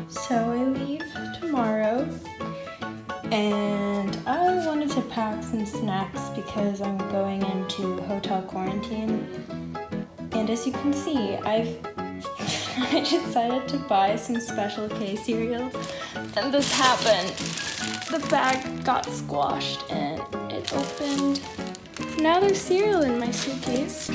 So I leave tomorrow, and I wanted to pack some snacks because I'm going into hotel quarantine. And as you can see, I decided to buy some Special K cereal, and this happened. The bag got squashed and it opened. Now there's cereal in my suitcase.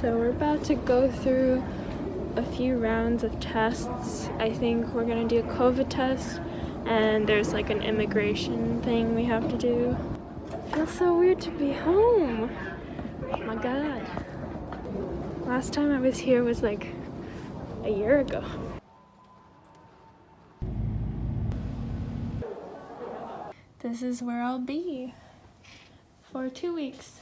So we're about to go through a few rounds of tests. I think we're gonna do a COVID test, and there's like an immigration thing we have to do. It feels so weird to be home. Oh my god. Last time I was here was like a year ago. This is where I'll be for 2 weeks.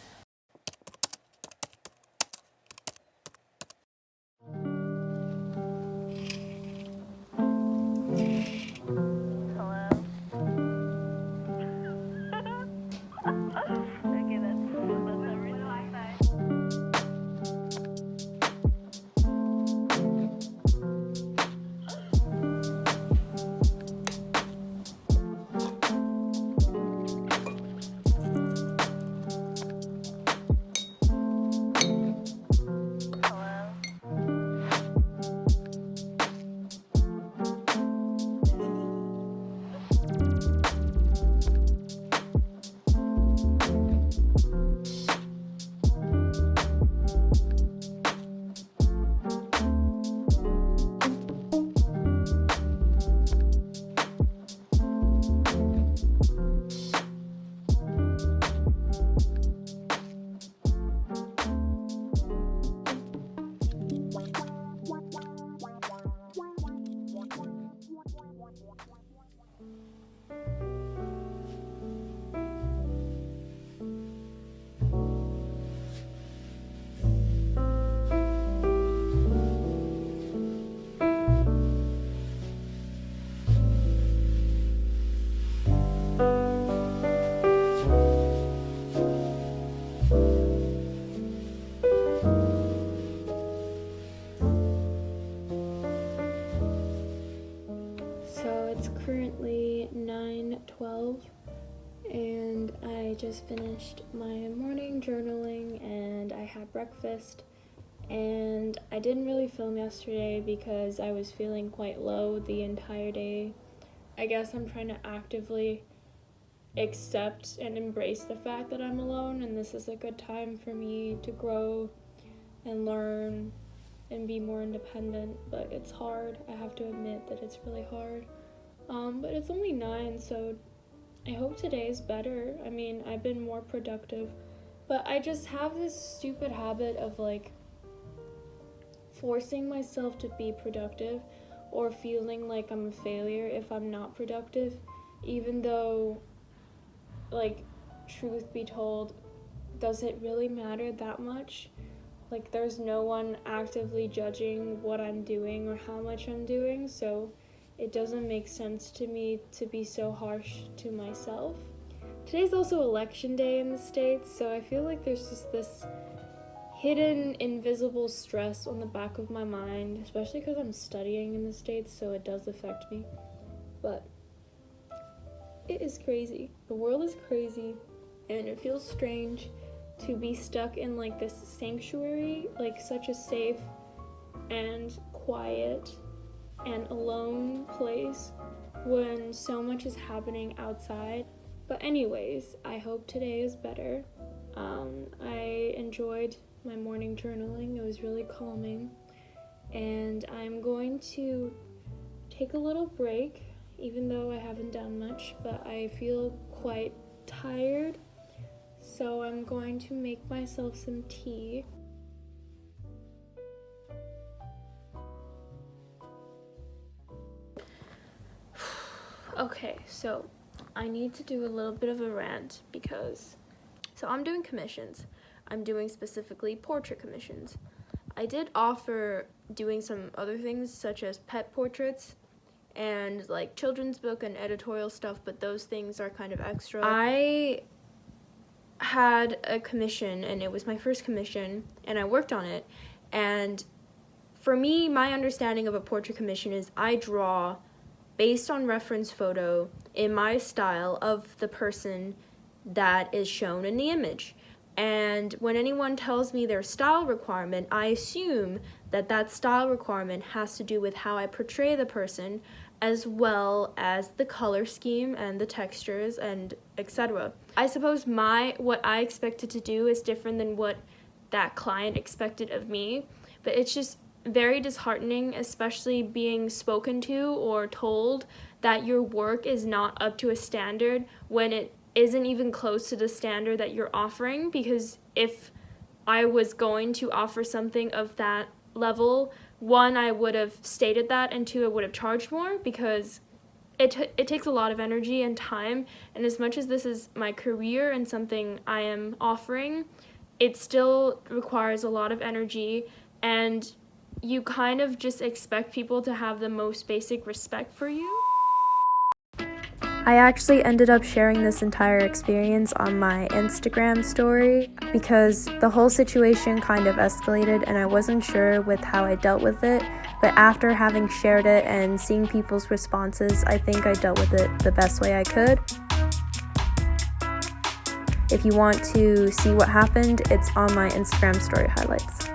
It's currently 9:12 and I just finished my morning journaling and I had breakfast, and I didn't really film yesterday because I was feeling quite low the entire day. I guess I'm trying to actively accept and embrace the fact that I'm alone, and this is a good time for me to grow and learn and be more independent, but it's hard. I have to admit that it's really hard. But it's only 9, so I hope today is better. I mean, I've been more productive, but I just have this stupid habit of like forcing myself to be productive or feeling like I'm a failure if I'm not productive, even though, like, truth be told, does it really matter that much? Like, there's no one actively judging what I'm doing or how much I'm doing, so it doesn't make sense to me to be so harsh to myself. Today's also election day in the States, so I feel like there's just this hidden, invisible stress on the back of my mind, especially because I'm studying in the States, so it does affect me. But it is crazy. The world is crazy, and it feels strange to be stuck in like this sanctuary, like such a safe and quiet and alone place when so much is happening outside. But anyways, I hope today is better. I enjoyed my morning journaling. It was really calming, and I'm going to take a little break, even though I haven't done much, but I feel quite tired, so I'm going to make myself some tea. Okay, so I need to do a little bit of a rant because, so I'm doing commissions. I'm doing specifically portrait commissions. I did offer doing some other things such as pet portraits and like children's book and editorial stuff, but those things are kind of extra. I had a commission and it was my first commission and I worked on it, and for me, my understanding of a portrait commission is I draw based on reference photo in my style of the person that is shown in the image. And when anyone tells me their style requirement, I assume that that style requirement has to do with how I portray the person, as well as the color scheme and the textures and etc. I suppose what I expected to do is different than what that client expected of me, but it's just very disheartening, especially being spoken to or told that your work is not up to a standard when it isn't even close to the standard that you're offering. Because if I was going to offer something of that level, one, I would have stated that, and two, I would have charged more, because it takes a lot of energy and time, and as much as this is my career and something I am offering, it still requires a lot of energy, and you kind of just expect people to have the most basic respect for you. I actually ended up sharing this entire experience on my Instagram story because the whole situation kind of escalated and I wasn't sure with how I dealt with it, but after having shared it and seeing people's responses, I think I dealt with it the best way I could. If you want to see what happened, it's on my Instagram story highlights.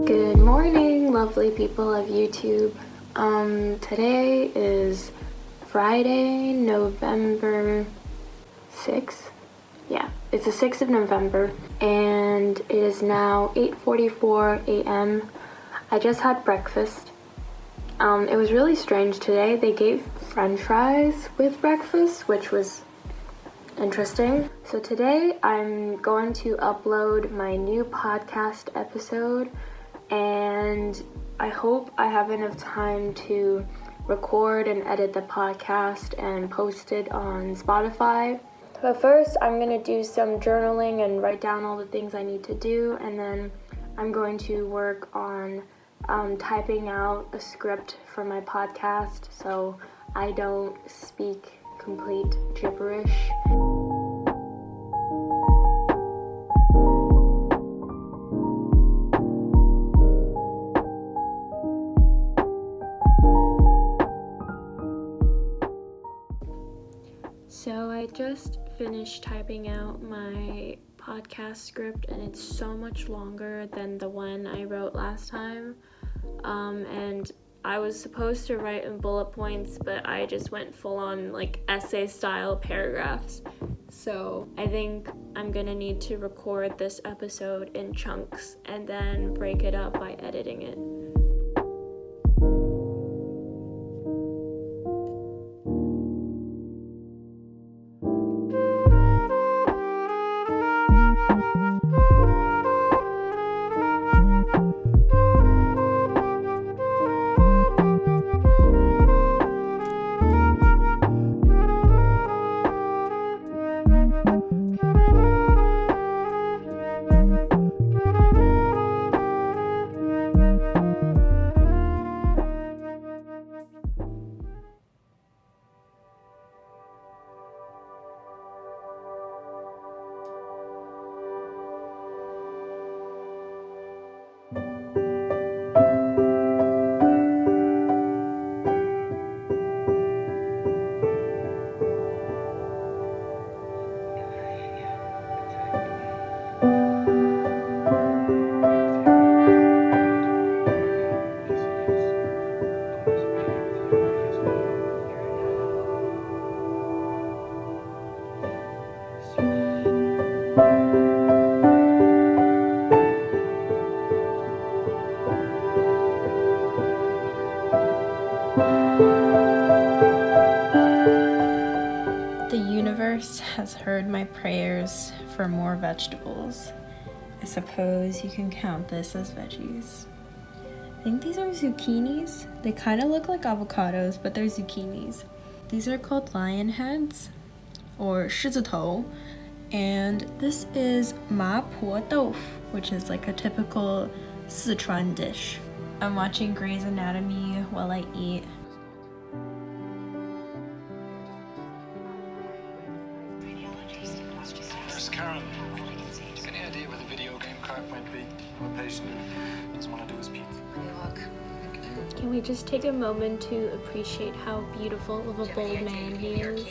Good morning, lovely people of YouTube. Today is Friday, November 6th. Yeah, it's the 6th of November, and it is now 8:44 a.m. I just had breakfast. It was really strange today. They gave French fries with breakfast, which was interesting. So today I'm going to upload my new podcast episode, and I hope I have enough time to record and edit the podcast and post it on Spotify. But first, I'm going to do some journaling and write down all the things I need to do, and then I'm going to work on typing out a script for my podcast so I don't speak complete gibberish. So I just finished typing out my podcast script, and it's so much longer than the one I wrote last time. And I was supposed to write in bullet points, but I just went full on like essay style paragraphs. So I think I'm gonna need to record this episode in chunks and then break it up by editing it. The universe has heard my prayers for more vegetables. I suppose you can count this as veggies. I think these are zucchinis. They kind of look like avocados, but they're zucchinis. These are called lion heads, or 狮子头, and this is 麻婆豆腐, which is like a typical Sichuan dish. I'm watching Grey's Anatomy while I eat. Karen, any idea where the video game cart might be? I'm a patient who doesn't want to do his pizza. Can we just take a moment to appreciate how beautiful of a bold man he is?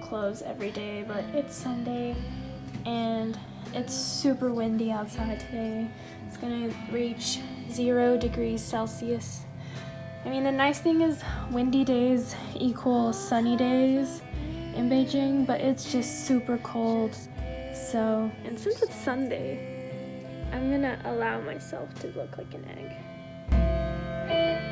clothes every day, but it's Sunday and it's super windy outside today. It's gonna reach 0 degrees Celsius. I mean, the nice thing is windy days equal sunny days in Beijing, but it's just super cold. So, and since it's Sunday, I'm gonna allow myself to look like an egg.